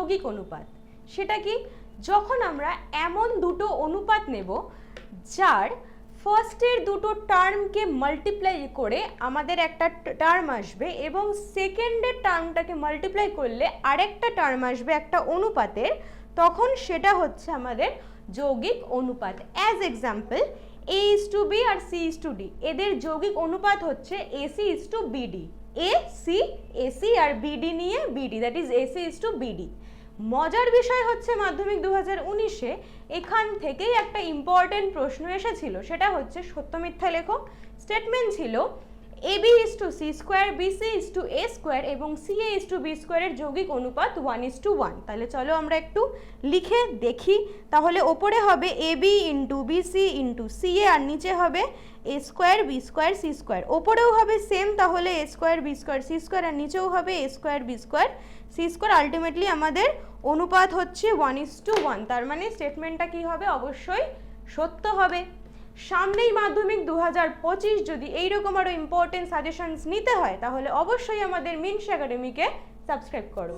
যৌগিক অনুপাত। সেটা কি? যখন আমরা এমন দুটো অনুপাত নেব যার ফার্স্টের দুটো টার্মকে মাল্টিপ্লাই করে আমাদের একটা টার্ম আসবে এবং সেকেন্ডের টার্মটাকে মাল্টিপ্লাই করলে আরেকটা টার্ম আসবে একটা অনুপাতের, তখন সেটা হচ্ছে আমাদের যৌগিক অনুপাত। অ্যাজ এক্সাম্পল A:B আর C:D, এদের যৌগিক অনুপাত হচ্ছে AC:BD। AC আর BD নিয়ে BD, দ্যাট ইজ AC:BD। মজার বিষয় হচ্ছে মাধ্যমিক 2019-এ এখান থেকেই একটা ইম্পর্টেন্ট প্রশ্ন এসেছিল, সেটা হচ্ছে সত্য মিথ্যা লেখো। স্টেটমেন্ট ছিল AB:C², BC:A² এবং CA:B² এর যৌগিক অনুপাত 1:1। তাহলে চলো আমরা একটু লিখে দেখি। তাহলে ওপরে হবে AB × BC × CA আর নিচে হবে A² B² C²। ওপরেও হবে সেম, তাহলে A² B² C² আর নিচেও হবে A² B² C²। আলটিমেটলি আমাদের অনুপাত হচ্ছে 1:1। তার মানে স্টেটমেন্টটা কি হবে? অবশ্যই সত্য হবে। সামনেই মাধ্যমিক 2025, যদি এইরকম আরো ইম্পর্টেন্ট সাজেশনস নিতে হয় তাহলে অবশ্যই আমাদের মিনস একাডেমিকে সাবস্ক্রাইব করো।